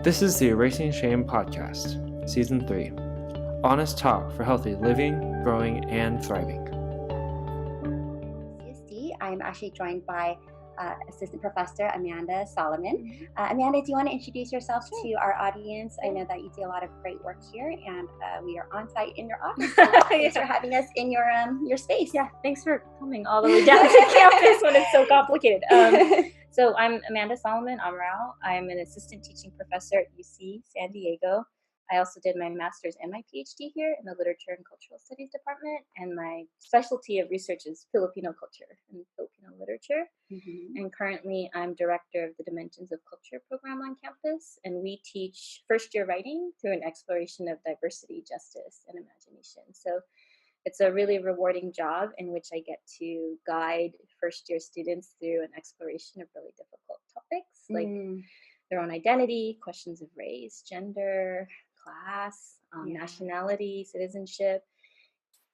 This is the Erasing Shame podcast, Season 3. Honest talk for healthy living, growing, and thriving. UCSD, I'm actually joined by Assistant Professor Amanda Solomon. Amanda, do you want to introduce yourself to our audience? I know that you do a lot of great work here, and we are on site in your office. So thanks for having us in your space. Yeah, thanks for coming all the way down to campus when it's so complicated. So I'm Amanda Solomon Amorao. I'm an assistant teaching professor at UC San Diego. I also did my master's and my PhD here in the Literature and Cultural Studies department, and my specialty of research is Filipino culture and Filipino literature. Mm-hmm. And currently I'm director of the Dimensions of Culture program on campus, and we teach first-year writing through an exploration of diversity, justice, and imagination. So it's a really rewarding job in which I get to guide first-year students through an exploration of really difficult topics like their own identity, questions of race, gender, class, nationality, citizenship,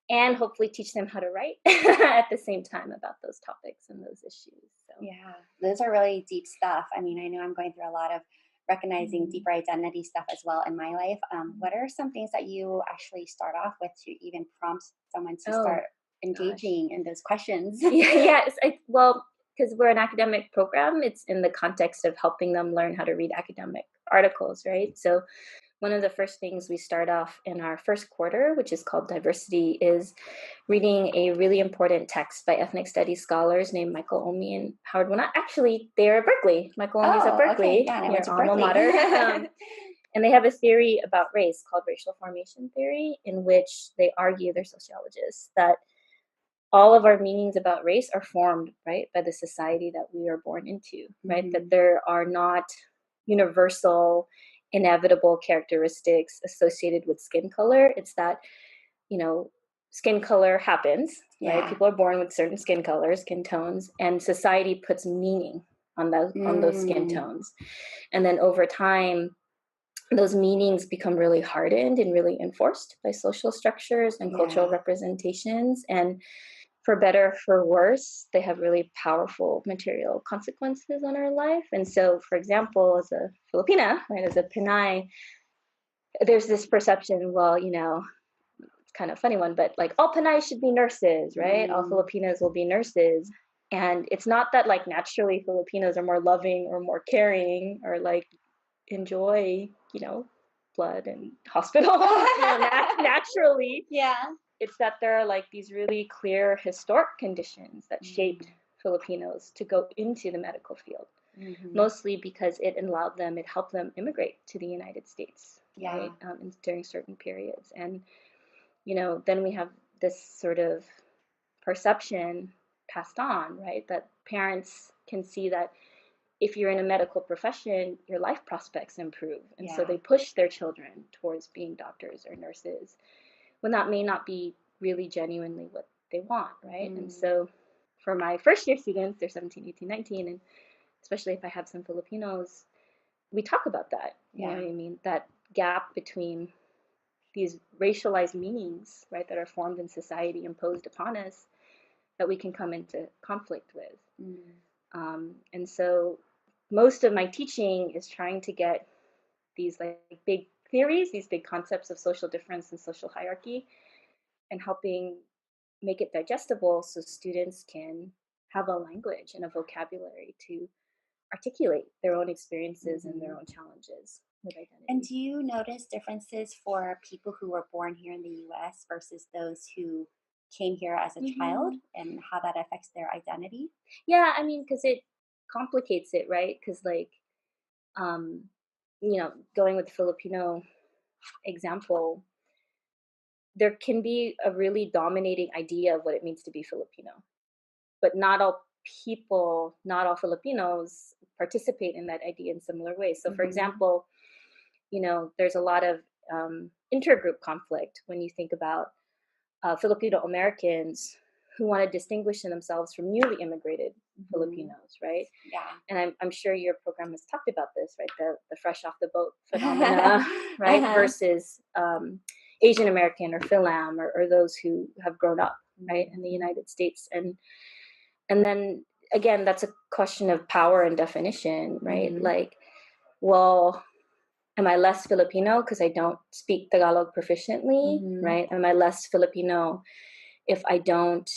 and hopefully teach them how to write at the same time about those topics and those issues. So. Yeah, those are really deep stuff. I mean, I know I'm going through a lot of recognizing deeper identity stuff as well in my life. What are some things that you actually start off with to even prompt someone to start engaging in those questions? Yes, well, because we're an academic program, it's in the context of helping them learn how to read academic articles, right? So one of the first things we start off in our first quarter, which is called Diversity, is reading a really important text by ethnic studies scholars named Michael Olney and Howard Winott. Actually, they're at Berkeley. Michael Olney's at Berkeley, your alma mater. And they have a theory about race called racial formation theory, in which they argue, they're sociologists, that all of our meanings about race are formed, right, by the society that we are born into, right? Mm-hmm. That there are not universal, inevitable characteristics associated with skin color. It's that, skin color happens, right? People are born with certain skin colors, skin tones, and society puts meaning on those skin tones. And then over time, those meanings become really hardened and really enforced by social structures and cultural representations. And for better, for worse, they have really powerful material consequences on our life. And so, for example, as a Filipina, right, as a Pinay, there's this perception, well, it's kind of a funny one, but like all Pinay should be nurses, right? All Filipinos will be nurses. And it's not that like naturally Filipinos are more loving or more caring or like enjoy, blood and hospital naturally. Yeah. It's that there are like these really clear historic conditions that shaped Filipinos to go into the medical field, mostly because it helped them immigrate to the United States, right? During certain periods. And, then we have this sort of perception passed on, right? That parents can see that if you're in a medical profession, your life prospects improve. And so they push their children towards being doctors or nurses, when that may not be really genuinely what they want, right? And so for my first year students, they're 17, 18, 19, and especially if I have some Filipinos, we talk about that, you know what I mean? That gap between these racialized meanings, right, that are formed in society, imposed upon us, that we can come into conflict with. And so most of my teaching is trying to get these like big theories, these big concepts of social difference and social hierarchy, and helping make it digestible so students can have a language and a vocabulary to articulate their own experiences and their own challenges with identity. And do you notice differences for people who were born here in the U.S. versus those who came here as a child, and how that affects their identity? Yeah, I mean, because it complicates it, right? Because like, going with the Filipino example, there can be a really dominating idea of what it means to be Filipino, but not all Filipinos participate in that idea in similar ways. So for example, there's a lot of intergroup conflict when you think about Filipino-Americans who want to distinguish themselves from newly immigrated Filipinos, right? Yeah. And I'm sure your program has talked about this, right? The fresh off the boat phenomena, right? Versus Asian American or Philam or those who have grown up, right, in the United States. And then again, that's a question of power and definition, right? Like, well, am I less Filipino because I don't speak Tagalog proficiently, right? Am I less Filipino if I don't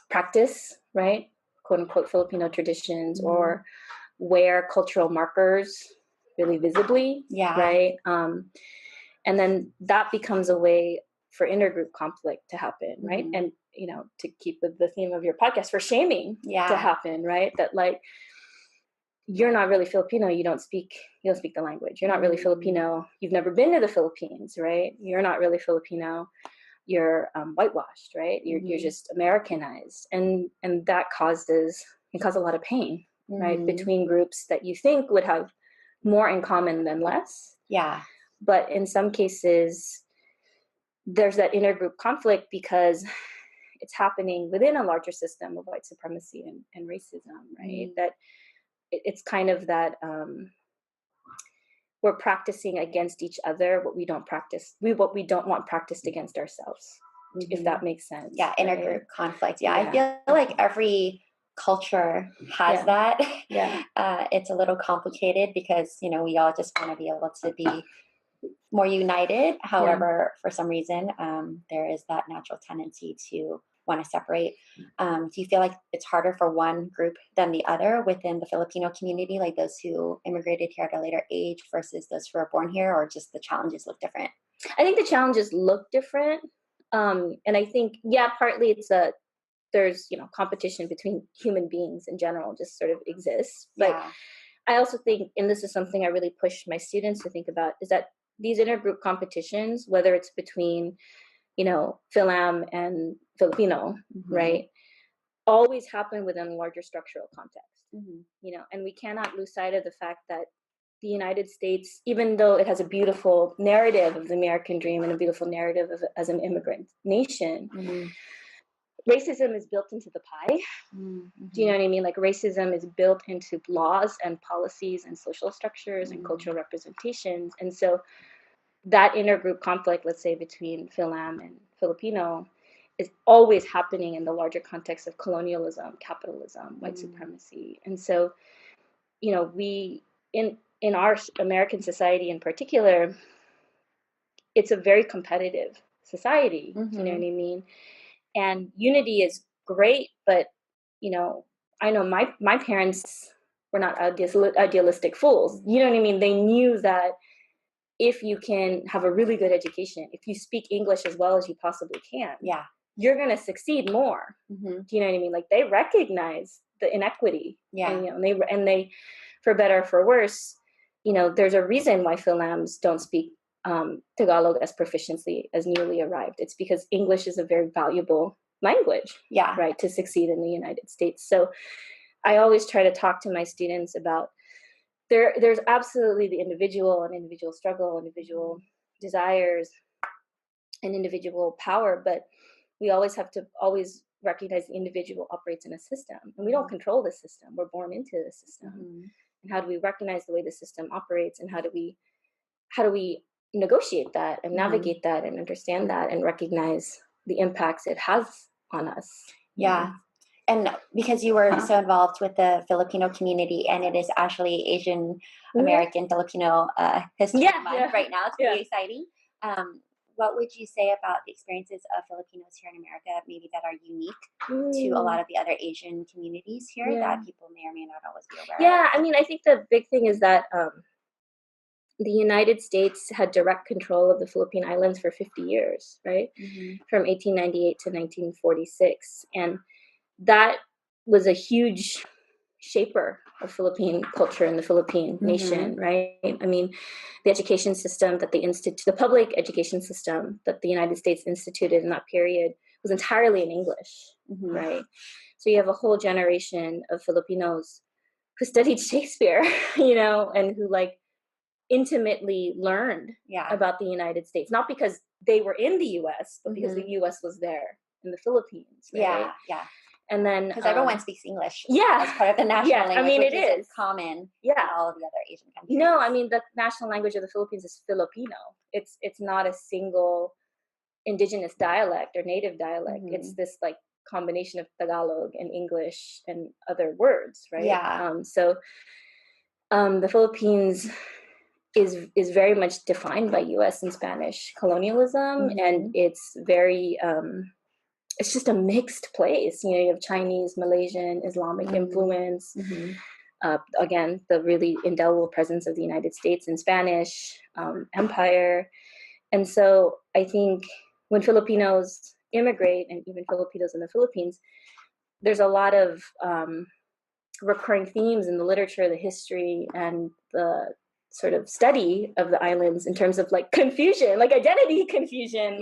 practice, right, quote unquote Filipino traditions, or wear cultural markers really visibly, right? And then that becomes a way for intergroup conflict to happen, right? And, you know, to keep with the theme of your podcast, for shaming to happen, right? That like, you're not really Filipino, you don't speak the language. You're not really Filipino, you've never been to the Philippines, right? You're not really Filipino, you're whitewashed, right? You're just Americanized, and that causes a lot of pain, right, between groups that you think would have more in common than less. But in some cases, there's that intergroup conflict because it's happening within a larger system of white supremacy and racism, right? That it's kind of that we're practicing against each other what we don't want practiced against ourselves, if that makes sense. Intergroup conflict. I feel like every culture has that. It's a little complicated because, you know, we all just want to be able to be more united. However, for some reason, there is that natural tendency to want to separate. Do you feel like it's harder for one group than the other within the Filipino community, like those who immigrated here at a later age versus those who are born here, or just the challenges look different? I think the challenges look different. And I think, partly there's, you know, competition between human beings in general just sort of exists. But I also think, and this is something I really push my students to think about, is that these intergroup competitions, whether it's between, you know, Philam and Filipino, right, always happen within a larger structural context, you know, and we cannot lose sight of the fact that the United States, even though it has a beautiful narrative of the American dream and a beautiful narrative as an immigrant nation, racism is built into the pie. Do you know what I mean? Like, racism is built into laws and policies and social structures and cultural representations. And so that intergroup conflict, let's say between Philam and Filipino, is always happening in the larger context of colonialism, capitalism, white supremacy. And so, you know, we, in our American society in particular, it's a very competitive society. Do you know what I mean? And unity is great, but, you know, I know my parents were not idealistic fools. You know what I mean? They knew that if you can have a really good education, if you speak English as well as you possibly can, you're going to succeed more. Do you know what I mean? Like, they recognize the inequity. And, you know, they, for better or for worse, you know, there's a reason why Philams don't speak Tagalog as proficiently as newly arrived. It's because English is a very valuable language, right, to succeed in the United States. So I always try to talk to my students about there's absolutely the individual and individual struggle, individual desires, and individual power, but we always have to recognize the individual operates in a system, and we don't control the system. We're born into the system. And how do we recognize the way the system operates, and how do we negotiate that and navigate that and understand that and recognize the impacts it has on us? And because you were so involved with the Filipino community, and it is actually Asian American Filipino History Month right now, it's pretty exciting. What would you say about the experiences of Filipinos here in America, maybe that are unique to a lot of the other Asian communities here that people may or may not always be aware of? I mean, I think the big thing is that the United States had direct control of the Philippine Islands for 50 years, right? From 1898 to 1946. And that was a huge shaper of Philippine culture in the Philippine nation, right? I mean, the education system that the public education system that the United States instituted in that period was entirely in English, right? So you have a whole generation of Filipinos who studied Shakespeare, you know, and who like intimately learned about the United States, not because they were in the US, but because the US was there in the Philippines, right? And then because everyone speaks English as part of the national language. I mean, which it is common in all of the other Asian countries. No, I mean, the national language of the Philippines is Filipino. It's not a single indigenous dialect or native dialect. It's this like combination of Tagalog and English and other words, right? So the Philippines is very much defined by U.S. and Spanish colonialism, and it's very it's just a mixed place. You know, you have Chinese, Malaysian, Islamic influence. Again, the really indelible presence of the United States and Spanish empire. And so I think when Filipinos immigrate, and even Filipinos in the Philippines, there's a lot of recurring themes in the literature, the history, and the sort of study of the islands in terms of like confusion, like identity confusion,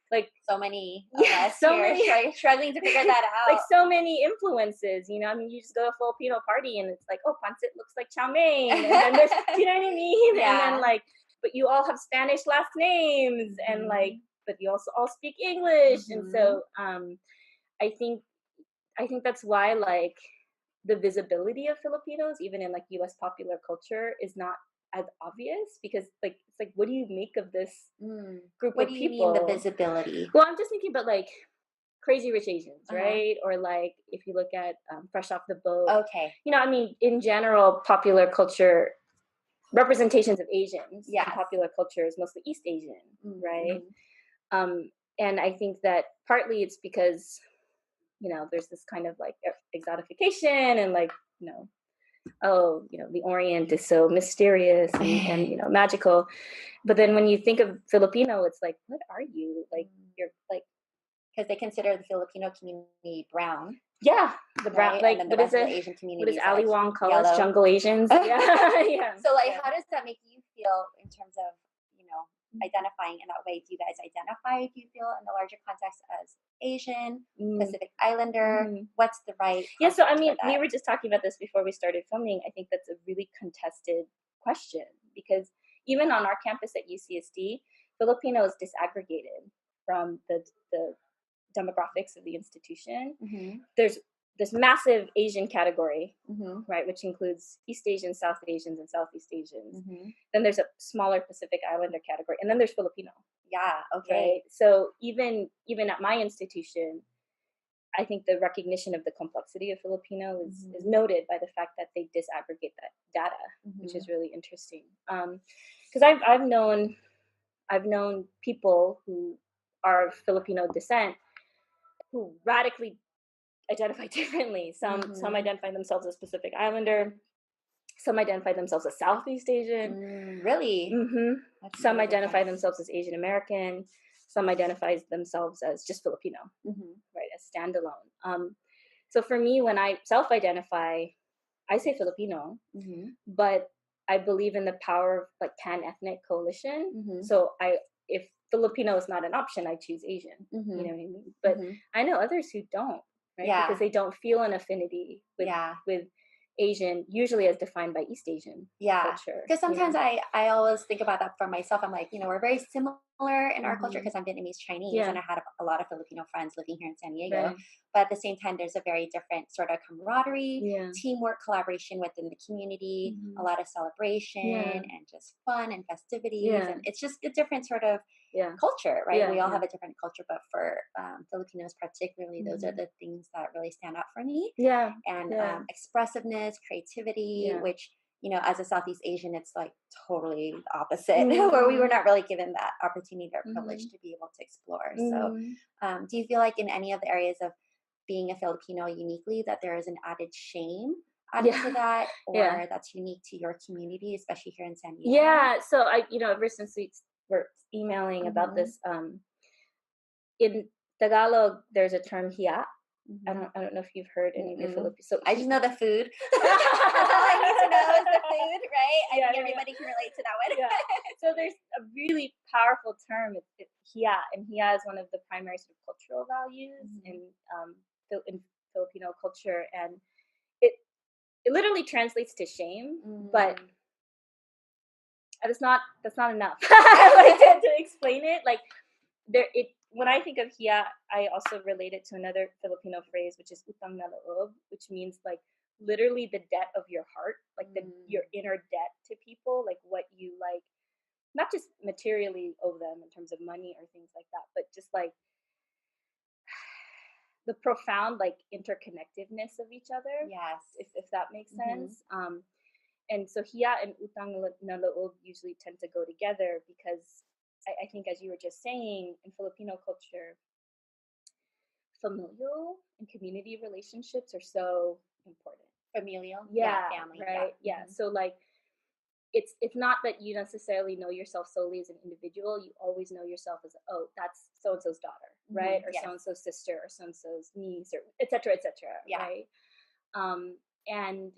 like so many of us so here many struggling to figure that out. Like so many influences, you know. I mean, you just go to a Filipino party and it's like, oh, pancit looks like chow mein, and then there's, do you know what I mean? And then like, but you all have Spanish last names, and like, but you also all speak English, and so I think that's why like the visibility of Filipinos, even in like U.S. popular culture, is not as obvious, because like it's like, what do you make of this group what of do you people? mean the visibility? Well, I'm just thinking about like Crazy Rich Asians, right? Or like if you look at Fresh Off the Boat. Okay. You know, I mean, in general, popular culture representations of Asians in popular culture is mostly East Asian, right? And I think that partly it's because, you know, there's this kind of like exotification and like, you know, oh, you know, the Orient is so mysterious and you know, magical. But then when you think of Filipino, it's like, what are you? Like, you're like, because they consider the Filipino community brown. Yeah, the brown, right? Like, what is it? Asian community. What does Ali like Wong call us? Jungle Asians. Yeah. So, like, how does that make you feel in terms of, you know, identifying in that way? Do you guys identify, do you feel, in the larger context as Asian, Pacific Islander? What's the right? Yeah, so I mean, we were just talking about this before we started filming. I think that's a really contested question, because even on our campus at UCSD, Filipino is disaggregated from the demographics of the institution. There's this massive Asian category, right, which includes East Asians, South Asians, and Southeast Asians. Then there's a smaller Pacific Islander category, and then there's Filipino. Yeah, okay. Right? So even at my institution, I think the recognition of the complexity of Filipino is noted by the fact that they disaggregate that data, which is really interesting. Because I've known people who are Filipino descent who radically identify differently. Some identify themselves as Pacific Islander. Some identify themselves as Southeast Asian. Really? Some identify themselves as Asian American. Some identify themselves as just Filipino, right, as standalone. So for me, when I self-identify, I say Filipino, but I believe in the power of like pan-ethnic coalition. So if Filipino is not an option, I choose Asian. You know what I mean? But I know others who don't, right? Yeah. Because they don't feel an affinity with Asian, usually as defined by East Asian culture. Because sometimes I always think about that for myself. I'm like, you know, we're very similar in our culture because I'm Vietnamese Chinese, and I had a lot of Filipino friends living here in San Diego. Right. But at the same time, there's a very different sort of camaraderie, teamwork, collaboration within the community, a lot of celebration and just fun and festivities. And it's just a different sort of culture, right? We all have a different culture, but for Filipinos particularly, those are the things that really stand out for me. And expressiveness, creativity, which, you know, as a Southeast Asian, it's like totally the opposite, where we were not really given that opportunity or privilege to be able to explore. So do you feel like in any of the areas of being a Filipino uniquely that there is an added shame added to that, or that's unique to your community, especially here in San Diego? Yeah, so I, you know, ever since we were emailing about this, in Tagalog, there's a term hiya. I don't know if you've heard any of the Filipino. So I just know the food. That's all I need to know is the food, right? I think everybody can relate to that one. So there's a really powerful term, it's hiya, and hiya is one of the primary sort of cultural values in Filipino culture, and it literally translates to shame, but that's not enough like to explain it. Like when I think of hiya, I also relate it to another Filipino phrase, which is utang na loob, which means like literally the debt of your heart, like your inner debt to people, like what you like, not just materially owe them in terms of money or things like that, but just like the profound like interconnectedness of each other. Yes, if that makes sense. And so hiya and utang na loob usually tend to go together because I think, as you were just saying, in Filipino culture, familial and community relationships are so important. Familial, family, right, So like, it's not that you necessarily know yourself solely as an individual. You always know yourself as, oh, that's so and so's daughter, right, or so and so's sister, or so and so's niece, or etc., right? And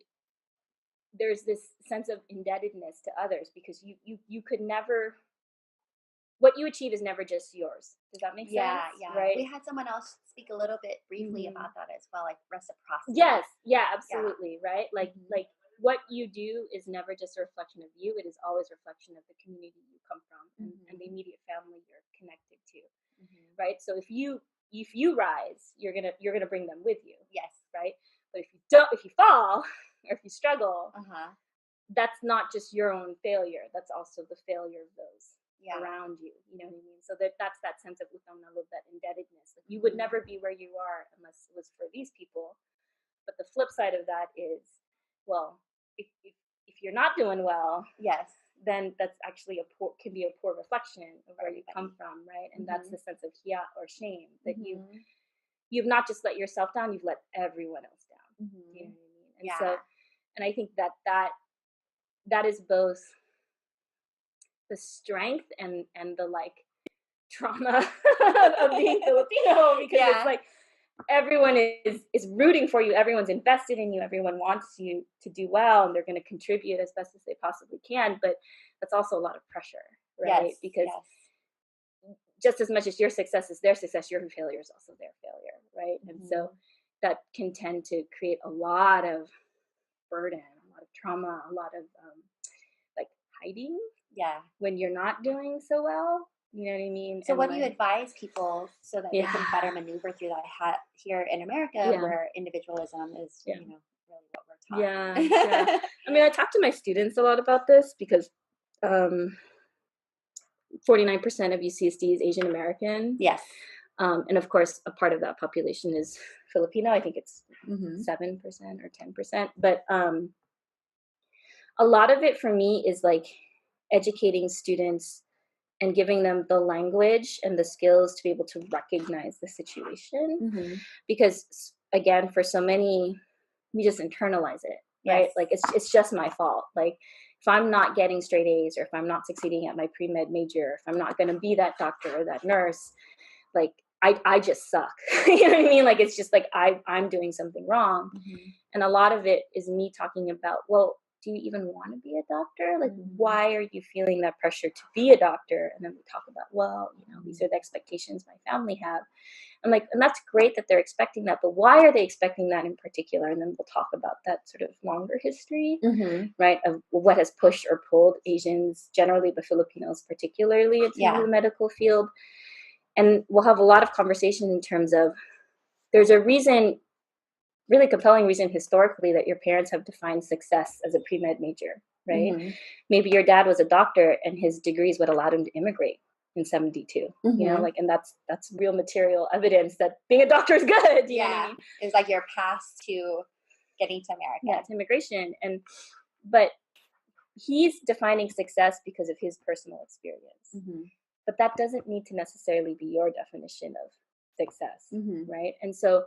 there's this sense of indebtedness to others because you could never, what you achieve is never just yours. Does that make sense? Right. We had someone else speak a little bit briefly about that as well, like reciprocity. Yes. Absolutely. Right. Like what you do is never just a reflection of you. It is always a reflection of the community you come from and the immediate family you're connected to. Right. So if you rise, you're gonna bring them with you. Yes. Right. But if you fall or if you struggle, that's not just your own failure. That's also the failure of those around you. You know what I mean? So that's that sense of utang na loob, that indebtedness. Like, you would never be where you are unless it was for these people. But the flip side of that is, well, if you're not doing well, then that's actually can be a poor reflection of where you come from, right? And that's the sense of hiya, or shame, that you've not just let yourself down, you've let everyone else down. You know what I mean? And so, and I think that is both the strength and the like trauma of being Filipino, because it's like everyone is rooting for you, everyone's invested in you, everyone wants you to do well, and they're going to contribute as best as they possibly can. But that's also a lot of pressure, right? Because just as much as your success is their success, your failure is also their failure, right? And so that can tend to create a lot of burden, a lot of trauma, a lot of like hiding when you're not doing so well. You know what I mean? So what do you advise people so that they can better maneuver through that here in America, where individualism is, you know, really what we're taught? I mean, I talk to my students a lot about this because 49% of UCSD is Asian American. Yes. And of course, a part of that population is Filipino. I think it's 7% or 10%. But a lot of it for me is like educating students and giving them the language and the skills to be able to recognize the situation. Because again, for so many, we just internalize it, right? Like it's just my fault. Like if I'm not getting straight A's, or if I'm not succeeding at my pre-med major, if I'm not going to be that doctor or that nurse, like I just suck. You know what I mean? Like it's just like I'm doing something wrong. And a lot of it is me talking about, well, do you even want to be a doctor? Like, why are you feeling that pressure to be a doctor? And then we talk about, well, you know, these are the expectations my family have. I'm like, and that's great that they're expecting that, but why are they expecting that in particular? And then we'll talk about that sort of longer history, right, of what has pushed or pulled Asians generally, but Filipinos particularly into the medical field. And we'll have a lot of conversation in terms of, there's a reason, really compelling reason historically, that your parents have defined success as a pre-med major, right? Maybe your dad was a doctor and his degree is what allowed him to immigrate in 72, you know, like, and that's real material evidence that being a doctor is good. You know what I mean? It's like your path to getting to America. Yeah, it's immigration. But he's defining success because of his personal experience. But that doesn't need to necessarily be your definition of success, right? And so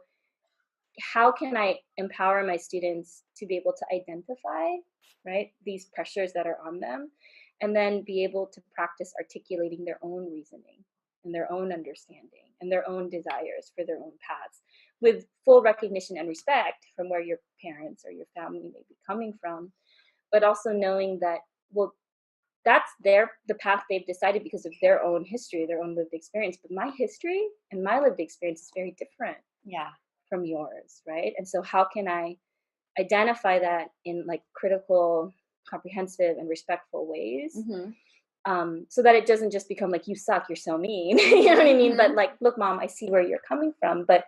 how can I empower my students to be able to identify, right, these pressures that are on them, and then be able to practice articulating their own reasoning and their own understanding and their own desires for their own paths, with full recognition and respect from where your parents or your family may be coming from, but also knowing that, well, that's the path they've decided because of their own history, their own lived experience. But my history and my lived experience is very different from yours, right? And so how can I identify that in like critical, comprehensive, and respectful ways, so that it doesn't just become like, you suck, you're so mean. You know what I mean? But like, look, Mom, I see where you're coming from, but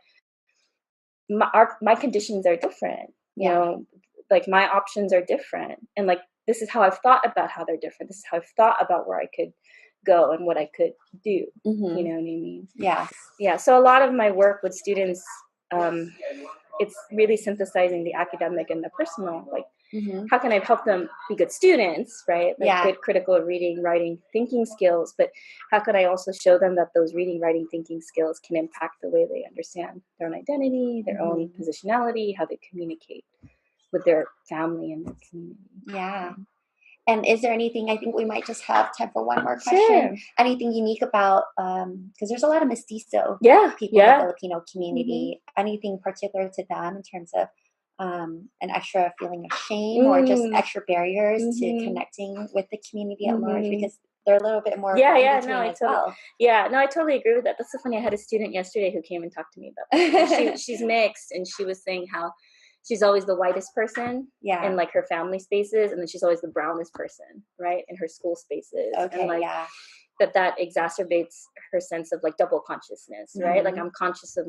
my conditions are different. You know, like my options are different, and like, this is how I've thought about how they're different. This is how I've thought about where I could go and what I could do. You know what I mean? Yeah. So a lot of my work with students, it's really synthesizing the academic and the personal. Like, how can I help them be good students, right? Like good critical reading, writing, thinking skills. But how could I also show them that those reading, writing, thinking skills can impact the way they understand their own identity, their own positionality, how they communicate with their family and their community. Yeah. And is there anything, I think we might just have time for one more question. Sure. Anything unique about, because there's a lot of mestizo people in the Filipino community, anything particular to them in terms of an extra feeling of shame or just extra barriers to connecting with the community at large, because they're a little bit more I totally agree with that. That's so funny. I had a student yesterday who came and talked to me about that. She's mixed, and she was saying how she's always the whitest person in like her family spaces, and then she's always the brownest person, right, in her school spaces. And like that exacerbates her sense of like double consciousness, right? Like I'm conscious of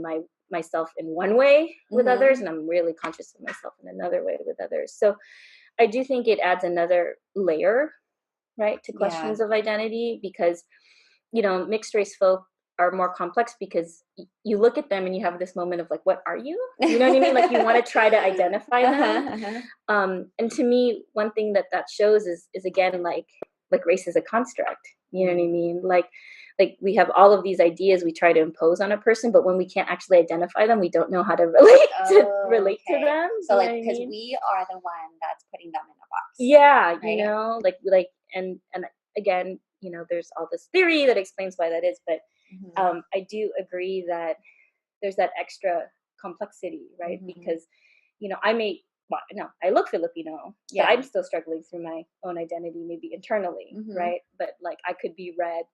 myself in one way with others, and I'm really conscious of myself in another way with others. So I do think it adds another layer, right, to questions of identity, because, you know, mixed race folk are more complex because you look at them and you have this moment of like, what are you? You know what I mean? Like you want to try to identify them. And to me, one thing that shows is again, like race is a construct. You know what I mean? Like we have all of these ideas we try to impose on a person, but when we can't actually identify them, we don't know how to relate to them. So like, because we are the one that's putting them in a box. Yeah, right? You know, like and again, you know, there's all this theory that explains why that is, but I do agree that there's that extra complexity, right? Because, you know, I look Filipino, but I'm still struggling through my own identity, maybe internally, right? But like I could be read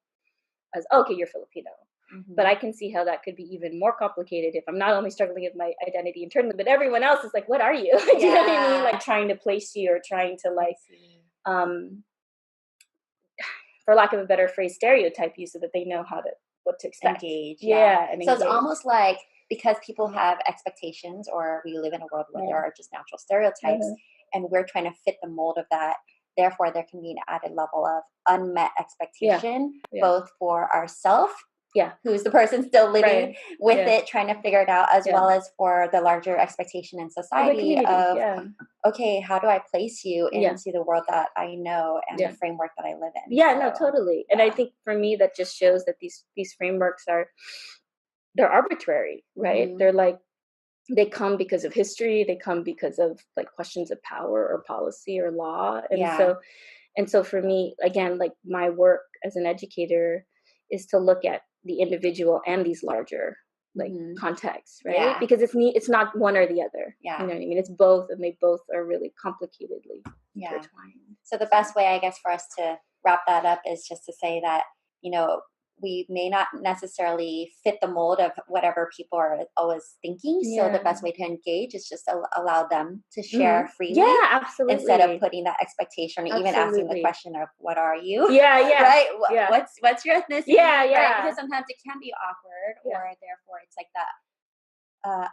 as, okay, you're Filipino. But I can see how that could be even more complicated if I'm not only struggling with my identity internally, but everyone else is like, what are you? Do you know what I mean? Like trying to place you or trying to like, for lack of a better phrase, stereotype you so that they know what to expect. Engage. So it's almost like, because people have expectations, or we live in a world where there are just natural stereotypes, and we're trying to fit the mold of that. Therefore, there can be an added level of unmet expectation, both for ourselves, who's the person still living with it, trying to figure it out, as well as for the larger expectation in society of, okay, how do I place you into the world that I know and the framework that I live in? No, totally. And I think for me, that just shows that these frameworks they're arbitrary, right? They're like, they come because of history. They come because of like questions of power or policy or law. And so for me, again, like my work as an educator is to look at the individual and these larger like contexts, right? Because it's not one or the other. You know what I mean? It's both, and they both are really complicatedly intertwined. So the best way, I guess, for us to wrap that up is just to say that, you know, we may not necessarily fit the mold of whatever people are always thinking. So the best way to engage is just allow them to share freely. Yeah, absolutely. Instead of putting that expectation, or even asking the question of, what are you? Right? What's your ethnicity? Right? Because sometimes it can be awkward, or therefore it's like that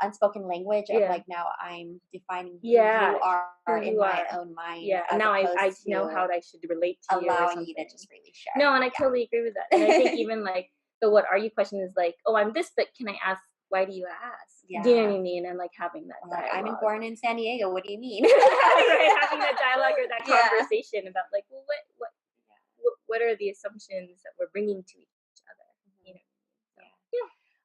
unspoken language of like, now I'm defining who you are in my own mind. And now I know how I should relate to you. Allowing you to just really share. No, and I totally agree with that. And I think even like the what are you question is like, oh, I'm this, but can I ask, why do you ask? Do you know what I mean? And like having that dialogue. I'm born in San Diego. What do you mean? Right, having that dialogue or that conversation about like, well, what are the assumptions that we're bringing to each other? You know?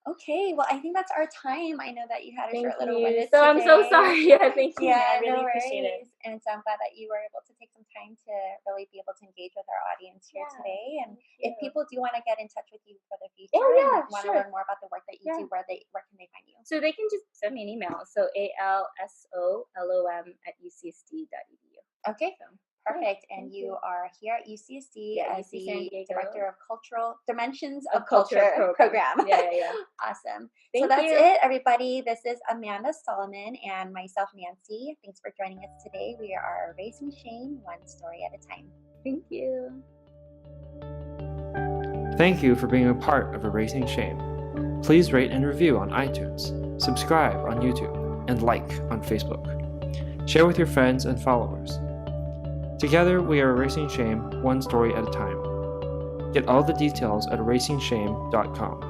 Okay, well, I think that's our time. I know that you had a short little minute today. I'm so sorry. Thank you. I really appreciate it. And so I'm glad that you were able to take some time to really be able to engage with our audience here today. And if people do want to get in touch with you for the future and want to learn more about the work that you do, where can they find you? So they can just send me an email. So alsolom@ucsd.edu. Okay. Perfect. And you are here at UCSD as the Director of Cultural Dimensions of Culture program. Awesome. So that's it, everybody. This is Amanda Solomon and myself, Nancy. Thanks for joining us today. We are Erasing Shame, one story at a time. Thank you. Thank you for being a part of Erasing Shame. Please rate and review on iTunes, subscribe on YouTube, and like on Facebook. Share with your friends and followers. Together, we are erasing shame, one story at a time. Get all the details at erasingshame.com.